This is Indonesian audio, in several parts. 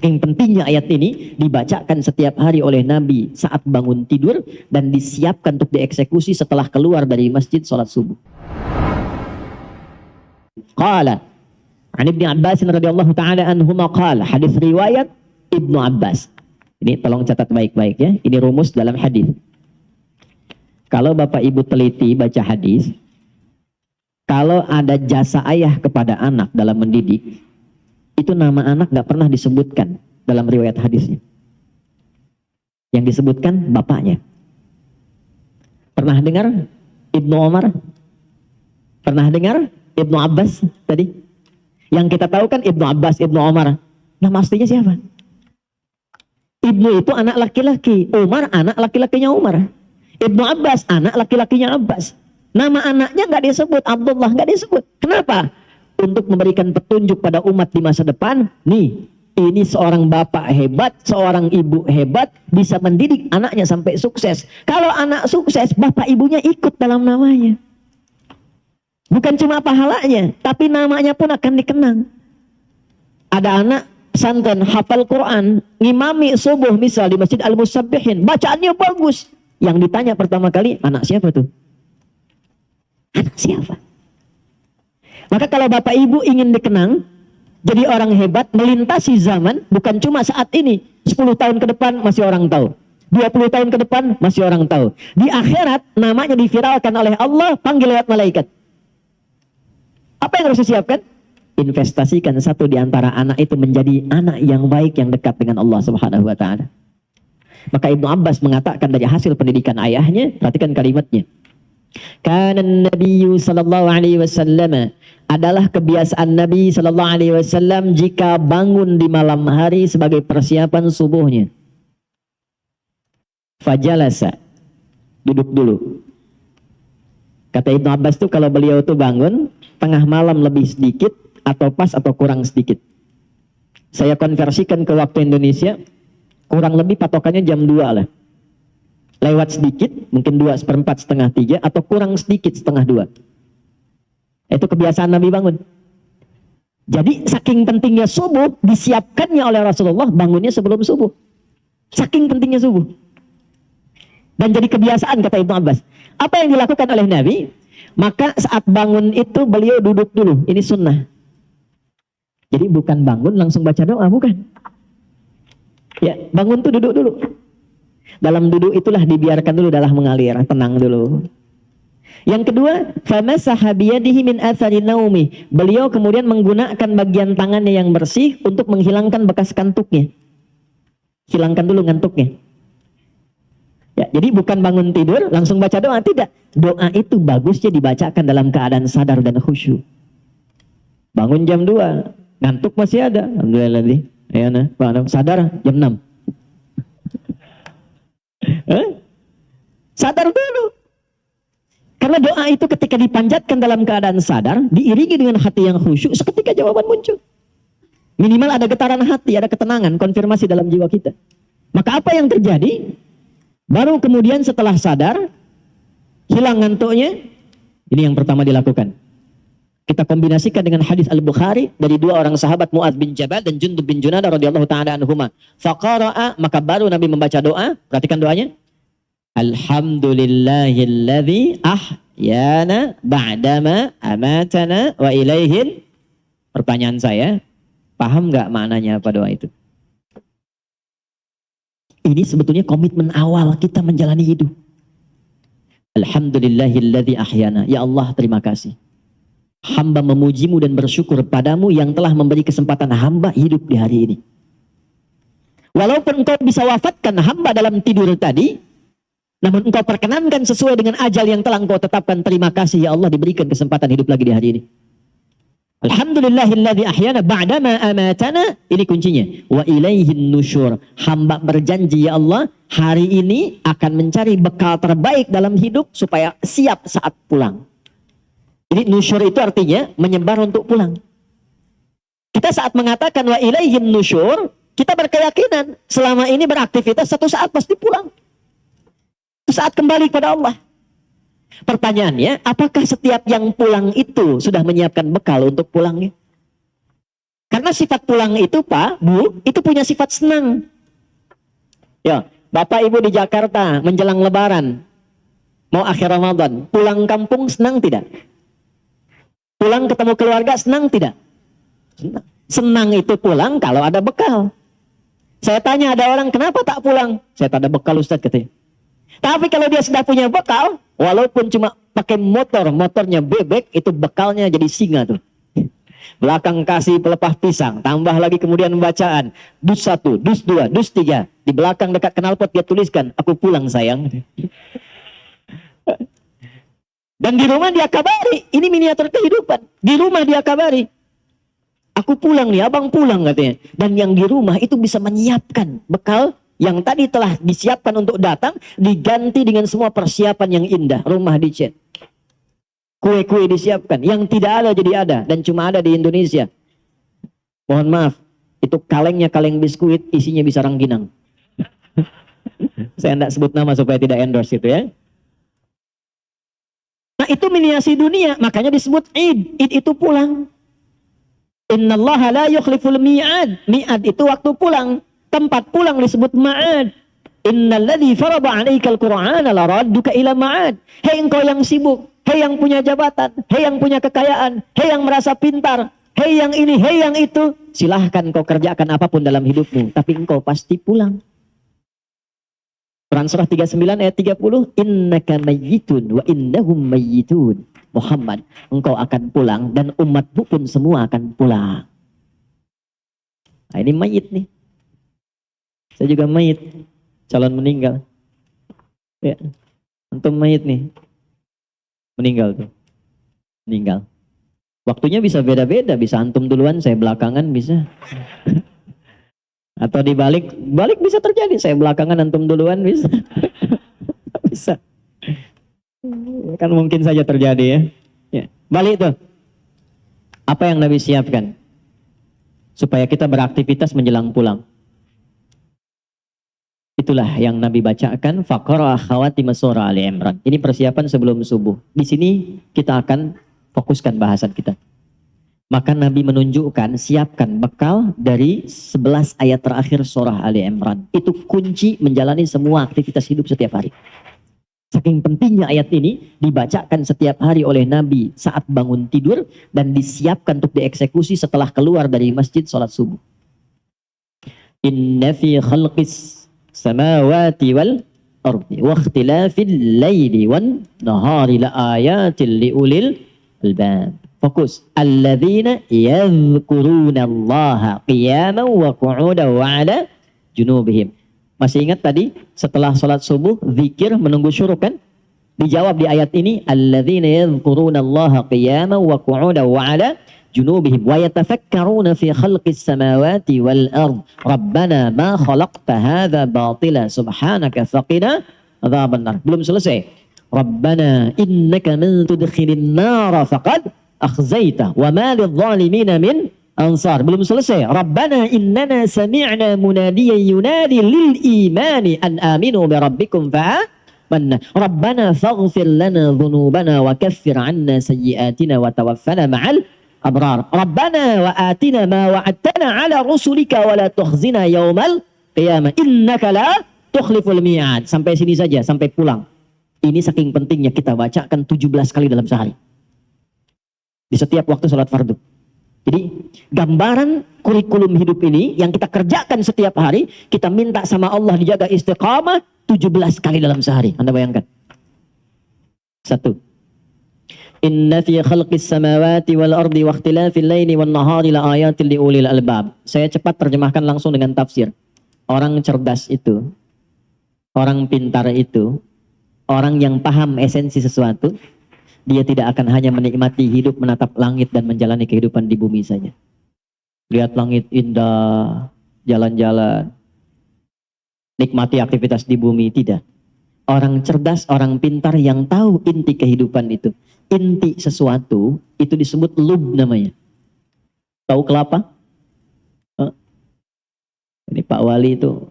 Saking pentingnya ayat ini dibacakan setiap hari oleh Nabi saat bangun tidur dan disiapkan untuk dieksekusi setelah keluar dari masjid sholat subuh. Qala an Ibnu Abbas radhiyallahu taala anhuma qala, hadis riwayat Ibnu Abbas. Ini tolong catat baik-baik ya. Ini rumus dalam hadis. Kalau Bapak Ibu teliti baca hadis, kalau ada jasa ayah kepada anak dalam mendidik, itu nama anak gak pernah disebutkan dalam riwayat hadisnya. Yang disebutkan bapaknya. Pernah dengar Ibnu Umar? Pernah dengar Ibnu Abbas tadi? Yang kita tahu kan Ibnu Abbas, Ibnu Umar. Nama aslinya siapa? Ibnu itu anak laki-laki, Umar anak laki-lakinya Umar. Ibnu Abbas anak laki-lakinya Abbas. Nama anaknya gak disebut, Abdullah gak disebut. Kenapa? Untuk memberikan petunjuk pada umat di masa depan, nih, ini seorang bapak hebat, seorang ibu hebat, bisa mendidik anaknya sampai sukses. Kalau anak sukses, bapak ibunya ikut dalam namanya. Bukan cuma pahalanya, tapi namanya pun akan dikenang. Ada anak pesantren hafal Quran, ngimami subuh misal di Masjid Al-Musabbihin, bacaannya bagus. Yang ditanya pertama kali, anak siapa tuh? Anak siapa? Maka kalau Bapak Ibu ingin dikenang, jadi orang hebat, melintasi zaman, bukan cuma saat ini. 10 tahun ke depan masih orang tahu. 20 tahun ke depan masih orang tahu. Di akhirat namanya diviralkan oleh Allah, panggil lewat malaikat. Apa yang harus disiapkan? Investasikan satu di antara anak itu menjadi anak yang baik, yang dekat dengan Allah Subhanahu wa Ta'ala. Maka Ibnu Abbas mengatakan dari hasil pendidikan ayahnya, perhatikan kalimatnya. Kana Nabiyyu sallallahu alaihi wasallam, adalah kebiasaan Nabi sallallahu alaihi wasallam jika bangun di malam hari sebagai persiapan subuhnya. Fajalasa, duduk dulu. Kata Ibnu Abbas tuh kalau beliau tuh bangun tengah malam lebih sedikit atau pas atau kurang sedikit. Saya konversikan ke waktu Indonesia, kurang lebih patokannya jam 2 lah. Lewat sedikit, mungkin 2/4, setengah 3, atau kurang sedikit setengah 2. Itu kebiasaan Nabi bangun. Jadi saking pentingnya subuh, disiapkannya oleh Rasulullah bangunnya sebelum subuh. Saking pentingnya subuh. Dan jadi kebiasaan kata Ibnu Abbas. Apa yang dilakukan oleh Nabi? Maka saat bangun itu beliau duduk dulu. Ini sunnah. Jadi bukan bangun langsung baca doa, bukan. Ya, bangun tuh duduk dulu. Dalam duduk itulah dibiarkan dulu darah mengalir, tenang dulu. Yang kedua, famasaha biyadihi min athari naumi. Beliau kemudian menggunakan bagian tangannya yang bersih untuk menghilangkan bekas kantuknya. Hilangkan dulu ngantuknya. Ya, jadi bukan bangun tidur langsung baca doa, tidak. Doa itu bagusnya dibacakan dalam keadaan sadar dan khusyuk. Bangun jam 2, ngantuk masih ada. Alhamdulillah nih. Ya, nah, sadar jam 6. Sadar dulu. Karena doa itu ketika dipanjatkan dalam keadaan sadar, diiringi dengan hati yang khusyuk, seketika jawaban muncul. Minimal ada getaran hati, ada ketenangan, konfirmasi dalam jiwa kita. Maka apa yang terjadi? Baru kemudian setelah sadar, hilang ngantuknya, ini yang pertama dilakukan. Kita kombinasikan dengan hadis Al-Bukhari dari dua orang sahabat Mu'adz bin Jabal dan Jundub bin Junadah radhiyallahu ta'ala anhuma. Faqara'a, maka baru Nabi membaca doa. Perhatikan doanya. Alhamdulillahilladzi ahyana ba'dama amatana wa ilaihin. Pertanyaan saya, paham nggak maknanya apa doa itu? Ini sebetulnya komitmen awal kita menjalani hidup. Alhamdulillahilladzi ahyana. Ya Allah, terima kasih. Hamba memujimu dan bersyukur padamu yang telah memberi kesempatan hamba hidup di hari ini. Walaupun engkau bisa wafatkan hamba dalam tidur tadi, namun engkau perkenankan sesuai dengan ajal yang telah engkau tetapkan. Terima kasih ya Allah diberikan kesempatan hidup lagi di hari ini. Alhamdulillahilladzi ahyana ba'dama amatana. Ini kuncinya. Wa ilaihin nusyur. Hamba berjanji ya Allah, hari ini akan mencari bekal terbaik dalam hidup supaya siap saat pulang. Jadi nusyur itu artinya menyebar untuk pulang. Kita saat mengatakan wa ilaihin nusyur, kita berkeyakinan selama ini beraktivitas satu saat pasti pulang. Saat kembali kepada Allah. Pertanyaannya, apakah setiap yang pulang itu sudah menyiapkan bekal untuk pulangnya? Karena sifat pulang itu Pak, Bu, itu punya sifat senang. Ya, Bapak Ibu di Jakarta menjelang Lebaran, mau akhir Ramadan, pulang kampung senang tidak? Pulang ketemu keluarga senang tidak? Senang. Senang itu pulang kalau ada bekal. Saya tanya ada orang kenapa tak pulang? Saya tak ada bekal Ustaz katanya. Tapi kalau dia sudah punya bekal, walaupun cuma pakai motornya bebek, itu bekalnya jadi singa tuh. Belakang kasih pelepah pisang, tambah lagi kemudian bacaan dus 1, dus 2, dus 3. Di belakang dekat knalpot dia tuliskan, aku pulang sayang. Dan di rumah dia kabari, ini miniatur kehidupan. Di rumah dia kabari, aku pulang nih, abang pulang katanya. Dan yang di rumah itu bisa menyiapkan bekal yang tadi telah disiapkan untuk datang, diganti dengan semua persiapan yang indah. Rumah dicat, kue-kue disiapkan, yang tidak ada jadi ada, dan cuma ada di Indonesia. Mohon maaf, itu kalengnya kaleng biskuit, isinya bisa rangginang. Saya tidak sebut nama supaya tidak endorse itu ya. Nah itu miniasi dunia, makanya disebut Id. Id itu pulang. Innallaha la yukhliful mi'ad. Mi'ad itu waktu pulang. Tempat pulang disebut ma'ad. Innalladzi farada 'alaikal Qur'ana laradduka ila ma'ad. Hei engkau yang sibuk, hei yang punya jabatan, hei yang punya kekayaan, hei yang merasa pintar, hei yang ini, hei yang itu, silahkan kau kerjakan apapun dalam hidupmu, tapi engkau pasti pulang. Quran surah 39 ayat 30, innaka mayyitun wa innahum mayyitun. Muhammad, engkau akan pulang dan umatmu pun semua akan pulang. Nah, ini mayit nih. Saya juga mayit, calon meninggal. Ya, antum mayit nih. Meninggal tuh. Meninggal. Waktunya bisa beda-beda, bisa antum duluan, saya belakangan bisa. Atau dibalik, balik bisa terjadi, saya belakangan antum duluan bisa. Bisa. Kan mungkin saja terjadi ya. Ya. Balik tuh. Apa yang Nabi siapkan? Supaya kita beraktivitas menjelang pulang. Itulah yang Nabi bacakan. Faqara khawatim surah Ali Imran. Ini persiapan sebelum subuh. Di sini kita akan fokuskan bahasan kita. Maka Nabi menunjukkan, siapkan bekal dari 11 ayat terakhir surah Ali Imran. Itu kunci menjalani semua aktivitas hidup setiap hari. Saking pentingnya ayat ini dibacakan setiap hari oleh Nabi saat bangun tidur dan disiapkan untuk dieksekusi setelah keluar dari masjid sholat subuh. Inna fi khalqis samawati wal ardi wa ikhtilafil laili wan nahari la ayatil liulil albab. Fokus. Alladzina yadhkuruna Allaha qiyaman wa qu'udan wa 'ala junubihim. Masih ingat tadi setelah sholat subuh zikir menunggu syuruk kan? Dijawab di ayat ini, alladzina yadhkuruna Allaha qiyaman wa qu'udan wa 'ala junubihim wa yatafakkaruna fi khalqis samawati wal ard. Rabbana ma khalaqta hadza batila subhanaka faqina adzaban nar. Belum selesai. Rabbana innaka man tudkhilin nar faqad akhzaita wa ma lidh-dhalimina min ansar. Belum selesai. Rabbana innana sami'na munadiyan yunadi lil imani an aminu bi rabbikum fa'amanna. Rabbana faghfir lana dhunubana wa kaffir 'anna sayyi'atina wa tawaffana ma'al abrar. Rabbana wa atina ma wa'adtana 'ala rusulika wa la tukhzina yaumal qiyamah innaka la tukhliful mi'ad. Sampai sini saja, sampai pulang. Ini saking pentingnya kita bacakan 17 kali dalam sehari. Di setiap waktu sholat fardu. Jadi gambaran kurikulum hidup ini yang kita kerjakan setiap hari, kita minta sama Allah dijaga istiqamah 17 kali dalam sehari. Anda bayangkan. 1. Inna fi khalqis samawati wal ardi wa ikhtilafil laili wan nahari la ayatil liulil albab. Saya cepat terjemahkan langsung dengan tafsir. Orang cerdas itu, orang pintar itu, orang yang paham esensi sesuatu, dia tidak akan hanya menikmati hidup, menatap langit dan menjalani kehidupan di bumi saja. Lihat langit indah, jalan-jalan, nikmati aktivitas di bumi, tidak. Orang cerdas, orang pintar yang tahu inti kehidupan itu. Inti sesuatu, itu disebut lub namanya. Tahu kelapa? Ini Pak Wali itu,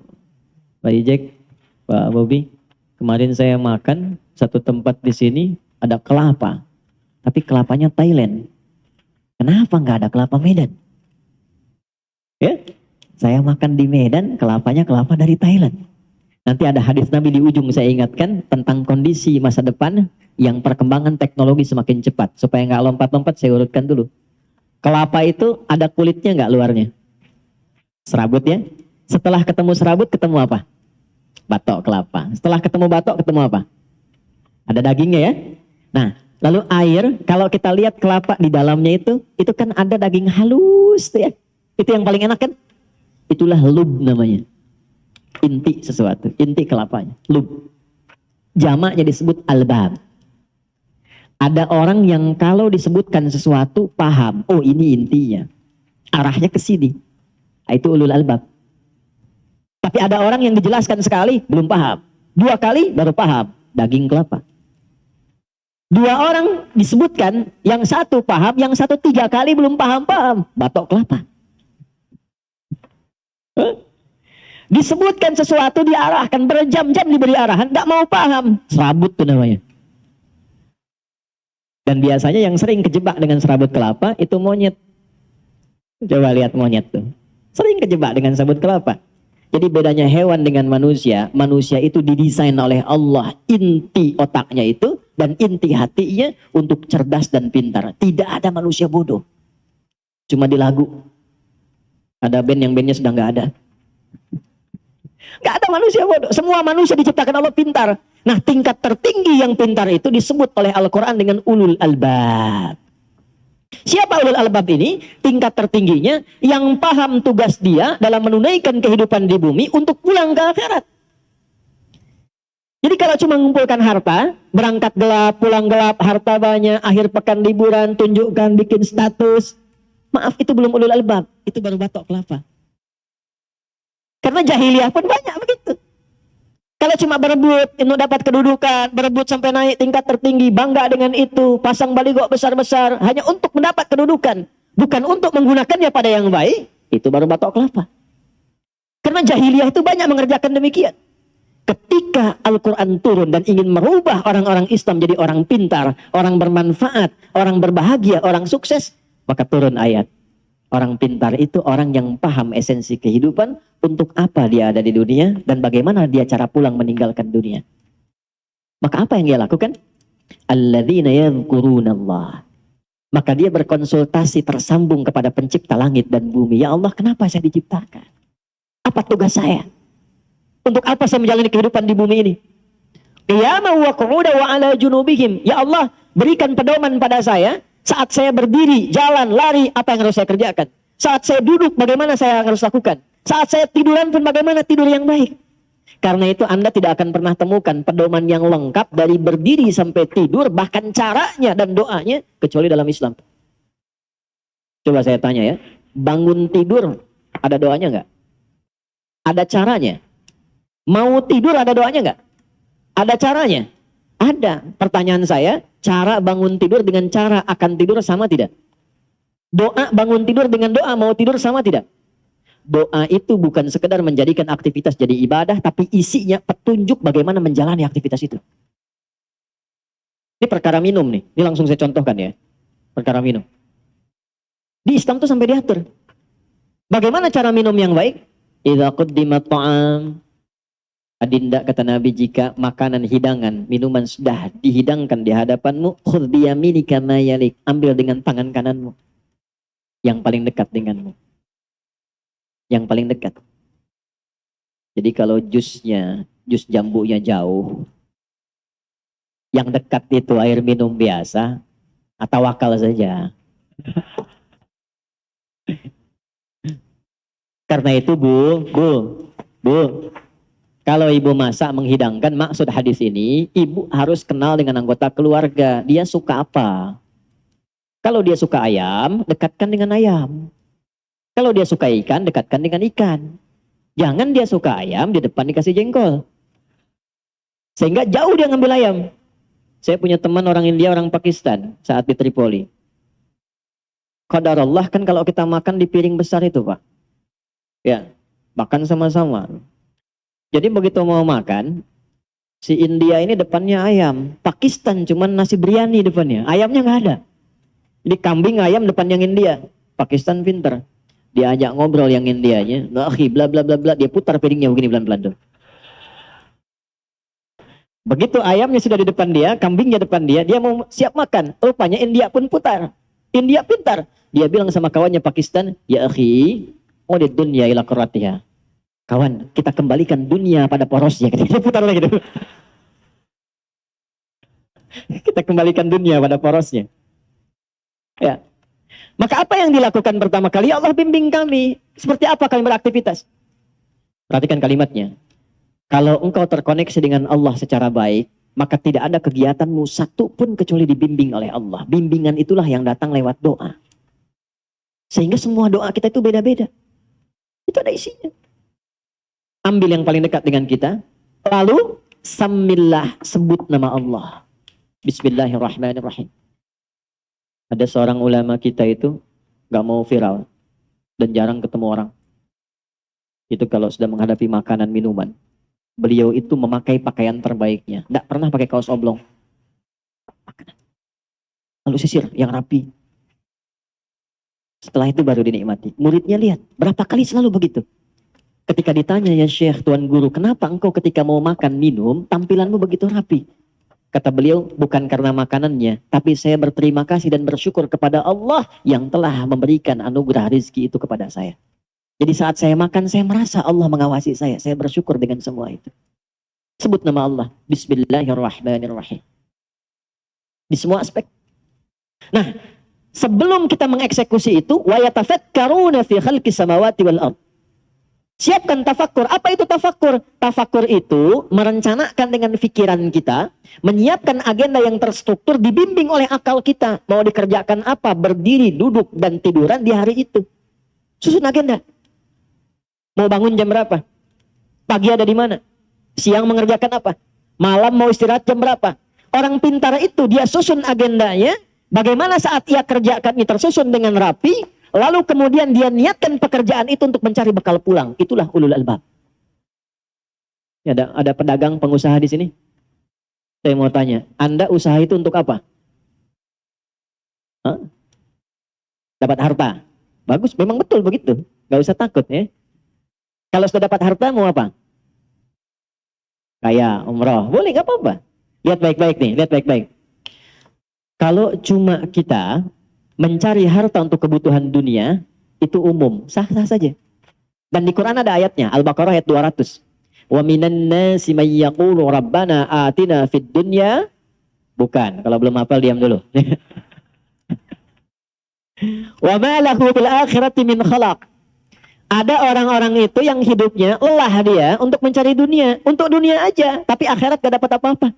Pak Ijek, Pak Bobi. Kemarin saya makan satu tempat di sini, ada kelapa, tapi kelapanya Thailand. Kenapa nggak ada kelapa Medan? Ya, saya makan di Medan, kelapanya kelapa dari Thailand. Nanti ada hadis Nabi di ujung saya ingatkan tentang kondisi masa depan yang perkembangan teknologi semakin cepat. Supaya nggak lompat-lompat, saya urutkan dulu. Kelapa itu ada kulitnya nggak luarnya? Serabut ya. Setelah ketemu serabut, ketemu apa? Batok kelapa. Setelah ketemu batok, ketemu apa? Ada dagingnya ya. Nah, lalu air, kalau kita lihat kelapa di dalamnya itu kan ada daging halus tuh ya. Itu yang paling enak kan? Itulah lub namanya. Inti sesuatu, inti kelapanya. Lub. Jamaknya disebut albab. Ada orang yang kalau disebutkan sesuatu paham, oh ini intinya. Arahnya ke sini. Itu ulul albab. Tapi ada orang yang dijelaskan sekali, belum paham. 2 kali baru paham, daging kelapa. 2 orang disebutkan, yang satu paham, yang satu 3 kali belum paham-paham, batok kelapa. Disebutkan sesuatu diarahkan, berjam-jam diberi arahan, gak mau paham, serabut tuh namanya. Dan biasanya yang sering kejebak dengan serabut kelapa itu monyet. Coba lihat monyet tuh, sering kejebak dengan serabut kelapa. Jadi bedanya hewan dengan manusia, manusia itu didesain oleh Allah inti otaknya itu dan inti hatinya untuk cerdas dan pintar. Tidak ada manusia bodoh. Cuma di lagu. Ada band yang bandnya sudah nggak ada. Nggak ada manusia bodoh. Semua manusia diciptakan Allah pintar. Nah, tingkat tertinggi yang pintar itu disebut oleh Al-Quran dengan ulul albab. Siapa ulul albab ini? Tingkat tertingginya yang paham tugas dia dalam menunaikan kehidupan di bumi untuk pulang ke akhirat. Jadi kalau cuma mengumpulkan harta, berangkat gelap, pulang gelap, harta banyak, akhir pekan liburan, tunjukkan, bikin status. Maaf, itu belum ulul albab. Itu baru batok kelapa. Karena jahiliyah pun banyak begitu. Kalau cuma berebut, untuk dapat kedudukan, berebut sampai naik tingkat tertinggi, bangga dengan itu, pasang baligo besar-besar, hanya untuk mendapat kedudukan, bukan untuk menggunakannya pada yang baik, itu baru batok kelapa. Karena jahiliyah itu banyak mengerjakan demikian. Ketika Al-Quran turun dan ingin merubah orang-orang Islam jadi orang pintar, orang bermanfaat, orang berbahagia, orang sukses, maka turun ayat. Orang pintar itu orang yang paham esensi kehidupan, untuk apa dia ada di dunia, dan bagaimana dia cara pulang meninggalkan dunia. Maka apa yang dia lakukan? Alladzina yadhkurunallah. Maka dia berkonsultasi tersambung kepada pencipta langit dan bumi. Ya Allah, kenapa saya diciptakan? Apa tugas saya? Untuk apa saya menjalani kehidupan di bumi ini? Qiyaman wa qu'udan wa ala junubihim. Ya Allah, berikan pedoman pada saya. Saat saya berdiri, jalan, lari, apa yang harus saya kerjakan? Saat saya duduk, bagaimana saya harus lakukan? Saat saya tiduran pun bagaimana tidur yang baik? Karena itu Anda tidak akan pernah temukan pedoman yang lengkap dari berdiri sampai tidur, bahkan caranya dan doanya, kecuali dalam Islam. Coba saya tanya ya, bangun tidur, ada doanya nggak? Ada caranya? Mau tidur ada doanya nggak? Ada caranya? Ada. Pertanyaan saya, cara bangun tidur dengan cara akan tidur sama tidak? Doa bangun tidur dengan doa mau tidur sama tidak? Doa itu bukan sekedar menjadikan aktivitas jadi ibadah, tapi isinya petunjuk bagaimana menjalani aktivitas itu. Ini perkara minum nih, ini langsung saya contohkan ya. Perkara minum. Di Islam tuh sampai diatur. Bagaimana cara minum yang baik? Idza quddimat ta'am. Adinda kata Nabi, jika makanan hidangan, minuman sudah dihidangkan di hadapanmu, khudh biyaminika ma yalik, ambil dengan tangan kananmu yang paling dekat denganmu. Yang paling dekat. Jadi kalau jus jambunya jauh, yang dekat itu air minum biasa, atau wakal saja. Karena itu Bu, kalau ibu masak menghidangkan, maksud hadis ini, ibu harus kenal dengan anggota keluarga. Dia suka apa? Kalau dia suka ayam, dekatkan dengan ayam. Kalau dia suka ikan, dekatkan dengan ikan. Jangan dia suka ayam, di depan dikasih jengkol. Sehingga jauh dia ngambil ayam. Saya punya teman orang India, orang Pakistan, saat di Tripoli. Qadarullah kan kalau kita makan di piring besar itu Pak. Ya, makan sama-sama. Jadi begitu mau makan, si India ini depannya ayam. Pakistan cuman nasi biryani depannya. Ayamnya nggak ada. Jadi kambing ayam depan yang India. Pakistan pinter. Dia ajak ngobrol yang Indianya, nah akhi, bla bla bla bla, dia putar piringnya begini pelan-pelan tuh. Begitu ayamnya sudah di depan dia, kambingnya depan dia, dia mau siap makan. Rupanya India pun putar. India pintar. Dia bilang sama kawannya Pakistan, ya akhi, udid dunya ila qurratiha. Kawan, kita kembalikan dunia pada porosnya. Dia putar lagi tuh. Kita kembalikan dunia pada porosnya. Ya. Maka apa yang dilakukan pertama kali? Ya Allah bimbing kami. Seperti apa kami beraktivitas? Perhatikan kalimatnya. Kalau engkau terkoneksi dengan Allah secara baik, maka tidak ada kegiatanmu satu pun kecuali dibimbing oleh Allah. Bimbingan itulah yang datang lewat doa. Sehingga semua doa kita itu beda-beda. Itu ada isinya. Ambil yang paling dekat dengan kita. Lalu, samillah, sebut nama Allah. Bismillahirrahmanirrahim. Ada seorang ulama kita itu gak mau viral dan jarang ketemu orang. Itu kalau sudah menghadapi makanan minuman. Beliau itu memakai pakaian terbaiknya. Tidak pernah pakai kaos oblong. Lalu sisir yang rapi. Setelah itu baru dinikmati. Muridnya lihat, berapa kali selalu begitu. Ketika ditanya, ya Syekh, Tuan Guru, kenapa engkau ketika mau makan minum, tampilanmu begitu rapi? Kata beliau, bukan karena makanannya, tapi saya berterima kasih dan bersyukur kepada Allah yang telah memberikan anugerah rezeki itu kepada saya. Jadi saat saya makan, saya merasa Allah mengawasi saya. Saya bersyukur dengan semua itu. Sebut nama Allah. Bismillahirrahmanirrahim. Di semua aspek. Nah, sebelum kita mengeksekusi itu, wa yatafakkaruna fi khalqis samawati wal ardh. Siapkan tafakkur. Apa itu tafakkur? Tafakkur itu merencanakan dengan pikiran kita, menyiapkan agenda yang terstruktur, dibimbing oleh akal kita. Mau dikerjakan apa? Berdiri, duduk, dan tiduran di hari itu. Susun agenda. Mau bangun jam berapa? Pagi ada di mana? Siang mengerjakan apa? Malam mau istirahat jam berapa? Orang pintar itu dia susun agendanya. Bagaimana saat ia kerjakan ini tersusun dengan rapi. Lalu kemudian dia niatkan pekerjaan itu untuk mencari bekal pulang. Itulah ulul albab. Ya, ada pedagang pengusaha di sini. Saya mau tanya, Anda usaha itu untuk apa? Hah? Dapat harta. Bagus, memang betul begitu. Gak usah takut ya. Kalau sudah dapat harta mau apa? Kayak umroh. Boleh, gak apa-apa. Lihat baik-baik nih, lihat baik-baik. Kalau cuma kita mencari harta untuk kebutuhan dunia, itu umum, sah-sah saja. Dan di Quran ada ayatnya, Al-Baqarah ayat 200. Wa minan nasi may yaqulu rabbana atina fid dunya. Bukan, kalau belum hafal diam dulu. Wa ma lahu fil akhirati min khalaq. Ada orang-orang itu yang hidupnya lelah dia untuk mencari dunia, untuk dunia aja, tapi akhirat gak dapat apa-apa.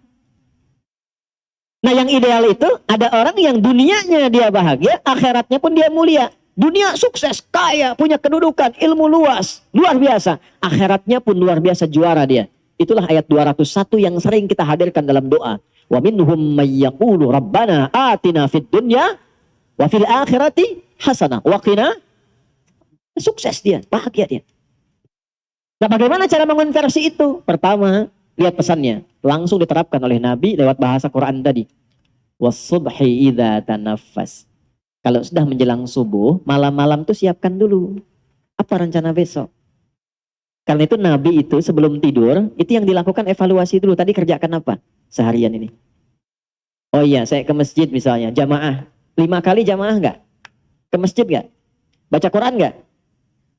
Nah yang ideal itu ada orang yang dunianya dia bahagia, akhiratnya pun dia mulia. Dunia sukses, kaya, punya kedudukan, ilmu luas, luar biasa. Akhiratnya pun luar biasa, juara dia. Itulah ayat 201 yang sering kita hadirkan dalam doa. Wa minhum may yaqulu rabbana atina fid dunya wa fil akhirati hasanah wa qina. Sukses dia, bahagia dia. Nah bagaimana cara mengonversi itu? Pertama, lihat pesannya. Langsung diterapkan oleh Nabi lewat bahasa Quran tadi. Was-subhi idza tanaffas. Kalau sudah menjelang subuh, malam-malam tuh siapkan dulu. Apa rencana besok? Karena itu Nabi itu sebelum tidur, itu yang dilakukan evaluasi dulu. Tadi kerjakan apa seharian ini? Oh iya, saya ke masjid misalnya, jamaah. 5 kali jamaah enggak? Ke masjid enggak? Baca Quran enggak?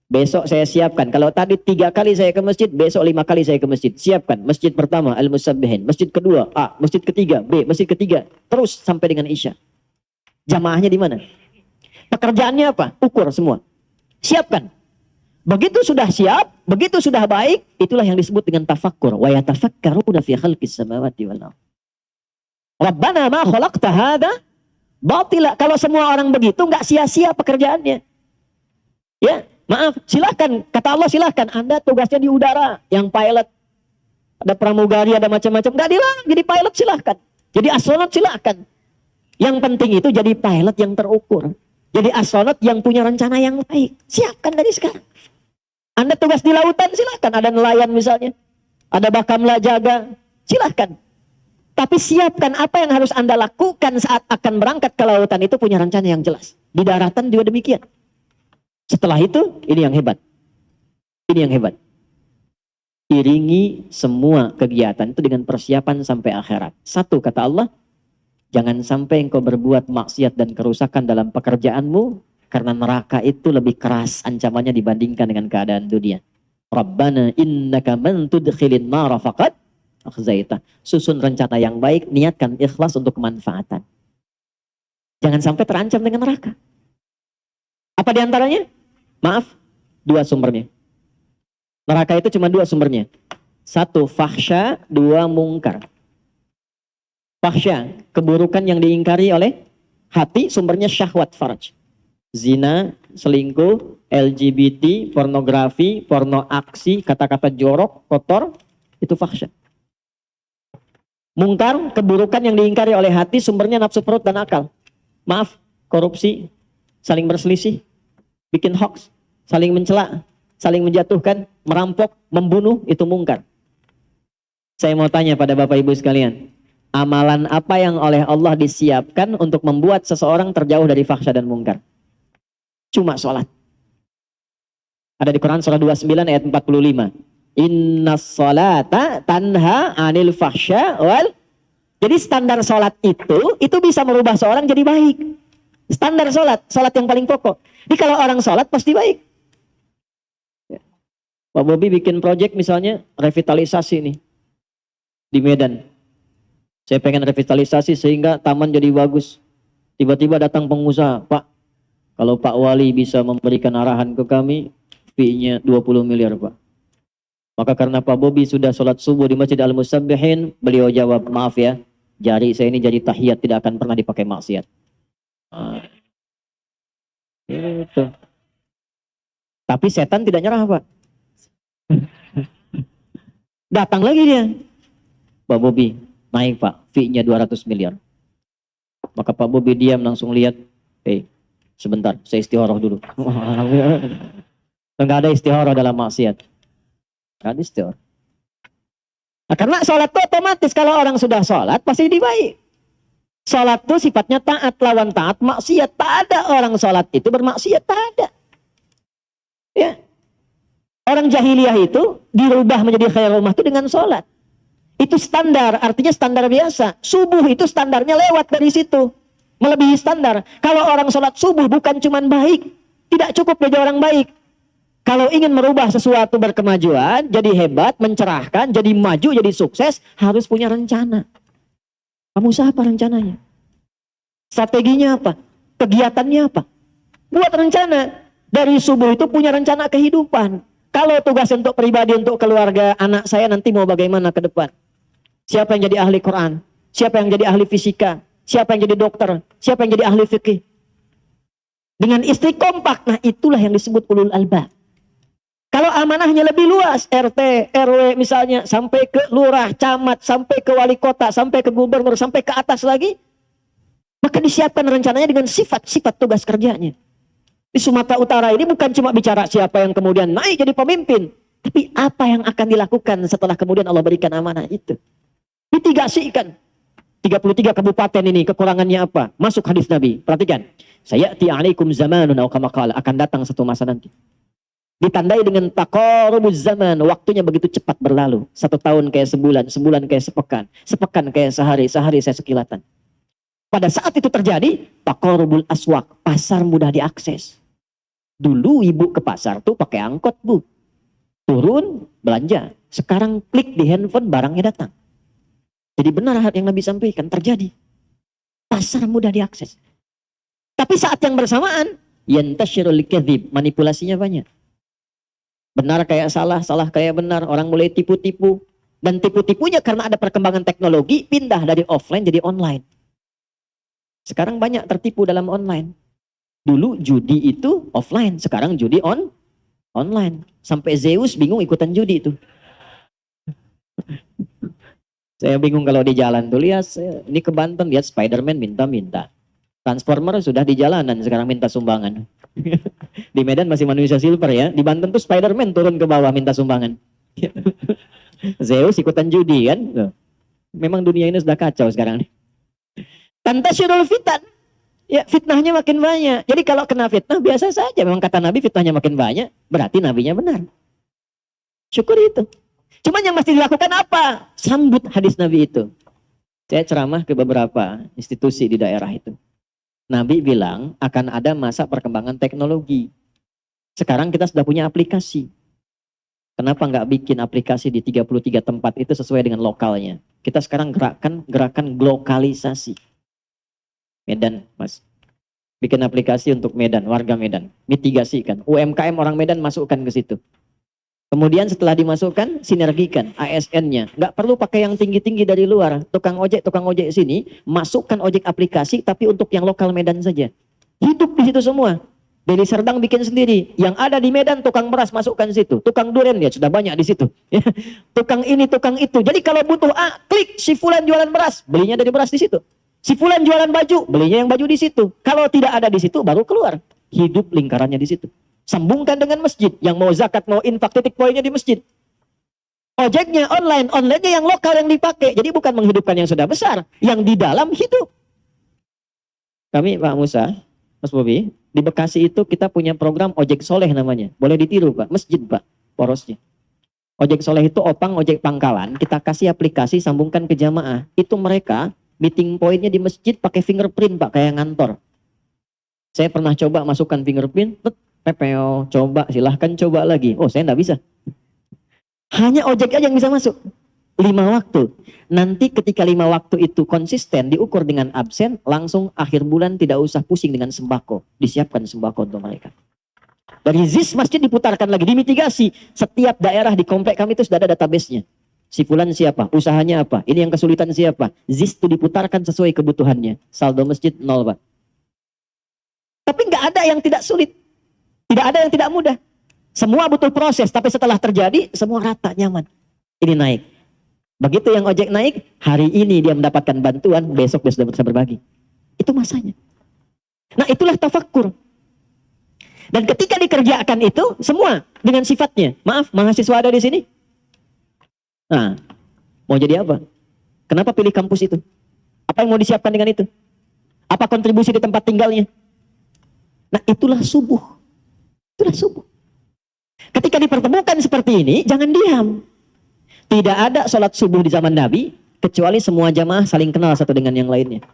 Besok saya siapkan. Kalau tadi 3 kali saya ke masjid, besok 5 kali saya ke masjid. Siapkan. Masjid pertama, Al-Musabbihin. Masjid kedua, A. Masjid ketiga, B. Masjid ketiga. Terus sampai dengan Isya. Jamaahnya di mana? Pekerjaannya apa? Ukur semua. Siapkan. Begitu sudah siap, begitu sudah baik, itulah yang disebut dengan tafakkur. Wa yatafakkaruna fi khalqis samawati wal ardh. Rabbana ma khalaqta hadza batila. Kalau semua orang begitu, nggak sia-sia pekerjaannya. Ya, maaf, silahkan. Kata Allah silahkan. Anda tugasnya di udara, yang pilot. Ada pramugari, ada macam-macam. Nggak dilarang, jadi pilot silahkan. Jadi astronot silahkan. Yang penting itu jadi pilot yang terukur. Jadi astronot yang punya rencana yang baik. Siapkan dari sekarang. Anda tugas di lautan silahkan. Ada nelayan misalnya. Ada bakamla jaga. Silahkan. Tapi siapkan apa yang harus Anda lakukan saat akan berangkat ke lautan itu punya rencana yang jelas. Di daratan juga demikian. Setelah itu, ini yang hebat. Ini yang hebat. Iringi semua kegiatan itu dengan persiapan sampai akhirat. Satu, kata Allah, jangan sampai engkau berbuat maksiat dan kerusakan dalam pekerjaanmu, karena neraka itu lebih keras ancamannya dibandingkan dengan keadaan dunia. Rabbana innaka man tudkhilin nara faqad akhzaita. Susun rencana yang baik, niatkan ikhlas untuk kemanfaatan. Jangan sampai terancam dengan neraka. Apa diantaranya? Maaf, 2 sumbernya. Neraka itu cuma 2 sumbernya. 1, fahsya, 2, mungkar. Fahsya, keburukan yang diingkari oleh hati, sumbernya syahwat farj. Zina, selingkuh, LGBT, pornografi, porno aksi, kata-kata jorok, kotor, itu fahsya. Mungkar, keburukan yang diingkari oleh hati, sumbernya nafsu perut dan akal. Maaf, korupsi, saling berselisih, bikin hoax, saling mencela, saling menjatuhkan, merampok, membunuh, itu mungkar. Saya mau tanya pada Bapak Ibu sekalian, amalan apa yang oleh Allah disiapkan untuk membuat seseorang terjauh dari fahsya dan mungkar? Cuma sholat. Ada di Quran surah 29 ayat 45. Innas sholata tanha anil fahsya wal. Jadi standar sholat itu bisa merubah seorang jadi baik. Standar sholat yang paling pokok. Jadi kalau orang sholat pasti baik. Pak Bobi bikin proyek misalnya revitalisasi nih di Medan. Saya pengen revitalisasi sehingga taman jadi bagus. Tiba-tiba datang pengusaha, Pak, kalau Pak Wali bisa memberikan arahan ke kami, fee-nya 20 miliar, Pak. Maka karena Pak Bobi sudah sholat subuh di Masjid Al-Musabbihin, beliau jawab, maaf ya, jari saya ini jadi tahiyat, tidak akan pernah dipakai maksiat. Itu. Tapi setan tidak nyerah, Pak. Datang lagi dia. Pak Bobi, naik Pak, fee-nya 200 miliar. Maka Pak Bobi diam langsung lihat, sebentar, saya istikharah dulu. Enggak ada istikharah dalam maksiat. Enggak ada istikharah. Nah, karena sholat itu otomatis, kalau orang sudah sholat, pasti dibaik. Sholat itu sifatnya taat, lawan taat, maksiat. Tak ada orang sholat itu bermaksiat, tak ada. Ya. Orang jahiliyah itu dirubah menjadi khairul umah itu dengan sholat. Itu standar, artinya standar biasa. Subuh itu standarnya lewat dari situ. Melebihi standar. Kalau orang sholat subuh bukan cuma baik. Tidak cukup menjadi orang baik. Kalau ingin merubah sesuatu berkemajuan, jadi hebat, mencerahkan, jadi maju, jadi sukses, harus punya rencana. Kamu usaha apa rencananya? Strateginya apa? Kegiatannya apa? Buat rencana. Dari subuh itu punya rencana kehidupan. Kalau tugas untuk pribadi, untuk keluarga, anak saya nanti mau bagaimana ke depan? Siapa yang jadi ahli Quran? Siapa yang jadi ahli fisika? Siapa yang jadi dokter? Siapa yang jadi ahli fikih? Dengan istri kompak, nah itulah yang disebut ulul albab. Kalau amanahnya lebih luas, RT, RW misalnya, sampai ke lurah, camat, sampai ke wali kota, sampai ke gubernur, sampai ke atas lagi, maka disiapkan rencananya dengan sifat-sifat tugas kerjanya. Di Sumatera Utara ini bukan cuma bicara siapa yang kemudian naik jadi pemimpin, tapi apa yang akan dilakukan setelah kemudian Allah berikan amanah itu. Mitigasikan. 33 kabupaten ini kekurangannya apa? Masuk hadis Nabi. Perhatikan. Sayati alaikum zamanun aw kama qala, akan datang satu masa nanti. Ditandai dengan taqarubuz zaman, waktunya begitu cepat berlalu. 1 tahun kayak sebulan, sebulan kayak sepekan, sepekan kayak sehari, sehari saya sekilatan. Pada saat itu terjadi, taqarubul aswaq, pasar mudah diakses. Dulu ibu ke pasar tuh pakai angkot, Bu. Turun, belanja. Sekarang klik di handphone, barangnya datang. Jadi benar yang Nabi sampaikan, terjadi. Pasar mudah diakses. Tapi saat yang bersamaan, yantashirul kadhib, manipulasinya banyak. Benar kayak salah, salah kayak benar. Orang mulai tipu-tipu. Dan tipu-tipunya karena ada perkembangan teknologi, pindah dari offline jadi online. Sekarang banyak tertipu dalam online. Dulu judi itu offline, sekarang judi online. Sampai Zeus bingung ikutan judi itu. Saya bingung kalau di jalan tuh, lihat ini ke Banten, lihat Spiderman minta-minta. Transformer sudah di jalanan, sekarang minta sumbangan. Di Medan masih manusia silver ya. Di Banten tuh Spiderman turun ke bawah minta sumbangan. Zeus ikutan judi kan. Memang dunia ini sudah kacau sekarang. Tantashirul fitan. Ya, fitnahnya makin banyak. Jadi kalau kena fitnah biasa saja. Memang kata Nabi fitnahnya makin banyak, berarti nabinya benar. Syukur itu. Cuman yang mesti dilakukan apa? Sambut hadis Nabi itu. Saya ceramah ke beberapa institusi di daerah itu. Nabi bilang akan ada masa perkembangan teknologi. Sekarang kita sudah punya aplikasi. Kenapa nggak bikin aplikasi di 33 tempat itu sesuai dengan lokalnya? Kita sekarang gerakan glokalisasi. Medan, Mas. Bikin aplikasi untuk Medan, warga Medan. Mitigasikan. UMKM orang Medan masukkan ke situ. Kemudian setelah dimasukkan, sinergikan ASN-nya. Nggak perlu pakai yang tinggi-tinggi dari luar. Tukang ojek sini, masukkan ojek aplikasi, tapi untuk yang lokal Medan saja. Hidup di situ semua. Deli Serdang bikin sendiri. Yang ada di Medan, tukang beras masukkan situ. Tukang durian ya sudah banyak di situ. Tukang ini, tukang itu. Jadi kalau butuh klik si fulan jualan beras, belinya dari beras di situ. Si fulan jualan baju, belinya yang baju di situ. Kalau tidak ada di situ, baru keluar. Hidup lingkarannya di situ. Sambungkan dengan masjid. Yang mau zakat, mau infak, titik poinnya di masjid. Ojeknya online, online-nya yang lokal yang dipakai. Jadi bukan menghidupkan yang sudah besar. Yang di dalam hidup. Kami, Pak Musa, Mas Bobi, di Bekasi itu kita punya program ojek soleh namanya. Boleh ditiru, Pak. Masjid, Pak, porosnya. Ojek soleh itu opang ojek pangkalan. Kita kasih aplikasi, sambungkan ke jamaah. Itu mereka meeting pointnya di masjid pakai fingerprint, Pak, kayak ngantor. Saya pernah coba masukkan fingerprint, PPO, coba, silahkan coba lagi. Oh, saya enggak bisa. Hanya ojek aja yang bisa masuk. 5 waktu. Nanti ketika 5 waktu itu konsisten, diukur dengan absen, langsung akhir bulan tidak usah pusing dengan sembako. Disiapkan sembako untuk mereka. Dari ZIS masjid diputarkan lagi, dimitigasi. Setiap daerah di komplek kami itu sudah ada database-nya. Si fulan siapa, usahanya apa, ini yang kesulitan siapa. ZIS itu diputarkan sesuai kebutuhannya. Saldo masjid 0, Pak. Tapi nggak ada yang tidak sulit. Tidak ada yang tidak mudah. Semua butuh proses, tapi setelah terjadi, semua rata, nyaman. Ini naik. Begitu yang ojek naik, hari ini dia mendapatkan bantuan, besok dia sudah bisa berbagi. Itu masanya. Nah, itulah tafakkur. Dan ketika dikerjakan itu, semua dengan sifatnya. Maaf, mahasiswa ada di sini? Nah, mau jadi apa? Kenapa pilih kampus itu? Apa yang mau disiapkan dengan itu? Apa kontribusi di tempat tinggalnya? Nah, itulah subuh. Itulah subuh. Ketika dipertemukan seperti ini, jangan diam. Tidak ada sholat subuh di zaman Nabi, kecuali semua jamaah saling kenal satu dengan yang lainnya.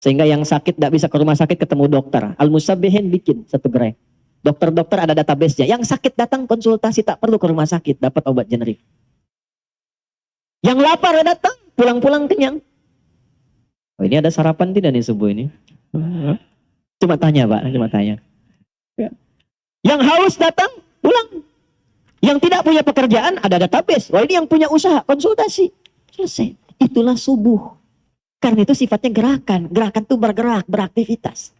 Sehingga yang sakit tidak bisa ke rumah sakit ketemu dokter. Al-Musabbihin bikin satu gerai. Dokter-dokter ada database-nya. Yang sakit datang konsultasi, tak perlu ke rumah sakit, dapat obat generik. Yang lapar datang, pulang-pulang kenyang. Oh, ini ada sarapan tidak nih subuh ini? Cuma tanya, Pak, cuma tanya. Yang haus datang, pulang. Yang tidak punya pekerjaan, ada database. Wah, ini yang punya usaha, konsultasi. Selesai. Itulah subuh. Karena itu sifatnya gerakan. Gerakan itu bergerak, beraktivitas.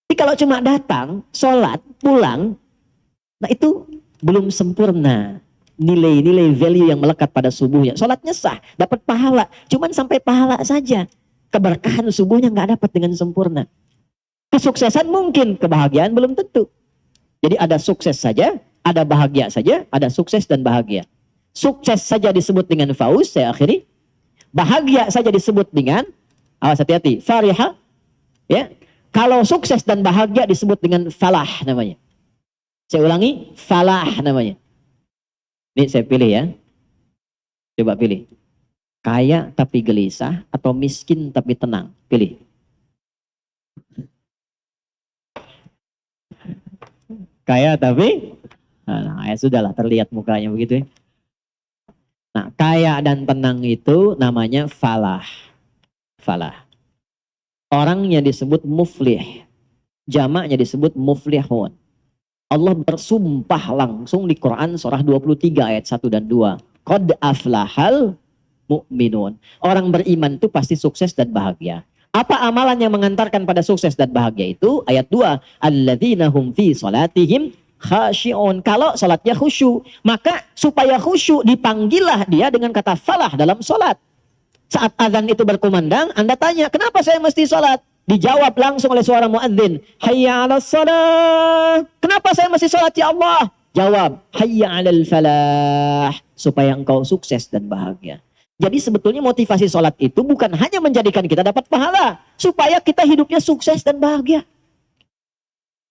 Jadi kalau cuma datang, sholat, pulang, nah itu belum sempurna. Nilai-nilai value yang melekat pada subuhnya. Sholatnya sah, dapat pahala. Cuman sampai pahala saja. Keberkahan subuhnya nggak dapat dengan sempurna. Kesuksesan mungkin, kebahagiaan belum tentu. Jadi ada sukses saja, ada bahagia saja, ada sukses dan bahagia. Sukses saja disebut dengan fauz, saya akhiri. Bahagia saja disebut dengan, awas hati-hati, farihah. Ya. Kalau sukses dan bahagia disebut dengan falah namanya. Saya ulangi, falah namanya. Ini saya pilih ya. Coba pilih. Kaya tapi gelisah atau miskin tapi tenang. Pilih. Kaya tapi, nah ya sudahlah terlihat mukanya begitu ya. Nah, kaya dan tenang itu namanya falah. Falah. Orangnya disebut muflih. Jamaknya disebut muflihun. Allah bersumpah langsung di Quran surah 23 ayat 1 dan 2. Qad aflahal mu'minun. Orang beriman itu pasti sukses dan bahagia. Apa amalan yang mengantarkan pada sukses dan bahagia itu? Ayat 2. Alladzina hum fi salatihim khashi'un. Kalau salatnya khusyuk, maka supaya khusyuk dipanggillah dia dengan kata falah dalam salat. Saat azan itu berkumandang, Anda tanya, kenapa saya mesti salat? Dijawab langsung oleh suara muadzin, hayya 'alas shalah. Kenapa saya mesti salat ya Allah? Jawab, hayya 'alal falah. Supaya engkau sukses dan bahagia. Jadi sebetulnya motivasi sholat itu bukan hanya menjadikan kita dapat pahala, supaya kita hidupnya sukses dan bahagia.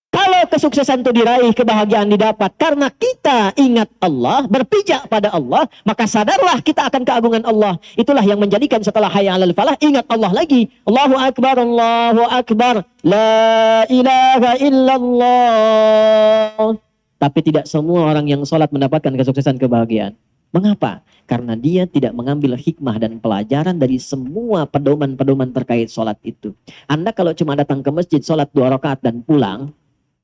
Kalau kesuksesan itu diraih, kebahagiaan didapat karena kita ingat Allah, berpijak pada Allah, maka sadarlah kita akan keagungan Allah. Itulah yang menjadikan setelah hayya 'alal falah ingat Allah lagi. Allahu akbar, Allahu akbar, la ilaha illallah. Tapi tidak semua orang yang sholat mendapatkan kesuksesan kebahagiaan. Mengapa? Karena dia tidak mengambil hikmah dan pelajaran dari semua pedoman-pedoman terkait sholat itu. Anda kalau cuma datang ke masjid, sholat 2 rakaat dan pulang,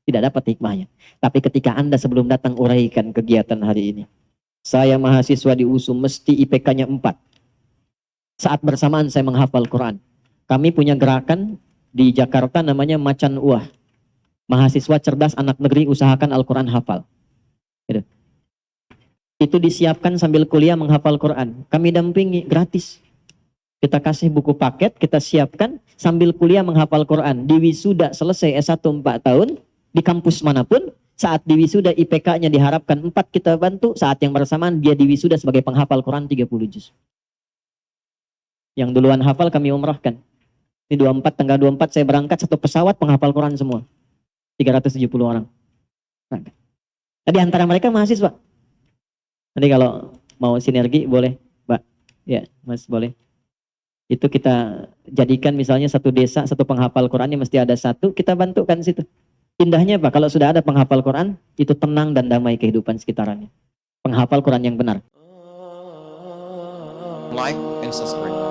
tidak dapat hikmahnya. Tapi ketika Anda sebelum datang uraikan kegiatan hari ini. Saya mahasiswa di USU, mesti IPK-nya 4. Saat bersamaan saya menghafal Quran. Kami punya gerakan di Jakarta namanya Macan Uah. Mahasiswa cerdas anak negeri usahakan Al-Quran hafal. Gitu. Itu disiapkan sambil kuliah menghafal Quran. Kami dampingi gratis. Kita kasih buku paket, kita siapkan sambil kuliah menghafal Quran. Di wisuda selesai S1 4 tahun, di kampus manapun, saat di wisuda IPK-nya diharapkan 4 kita bantu, saat yang bersamaan dia di wisuda sebagai penghafal Quran 30 juz. Yang duluan hafal kami umrahkan. Di 24, tanggal 24 saya berangkat satu pesawat penghafal Quran semua. 370 orang. Tadi antara mereka mahasiswa. Nanti kalau mau sinergi boleh, Mbak. Ya, Mas boleh. Itu kita jadikan misalnya satu desa, satu penghafal Qurannya mesti ada satu, kita bantukan situ. Indahnya Pak, kalau sudah ada penghafal Quran, itu tenang dan damai kehidupan sekitarannya. Penghafal Quran yang benar. Like and subscribe.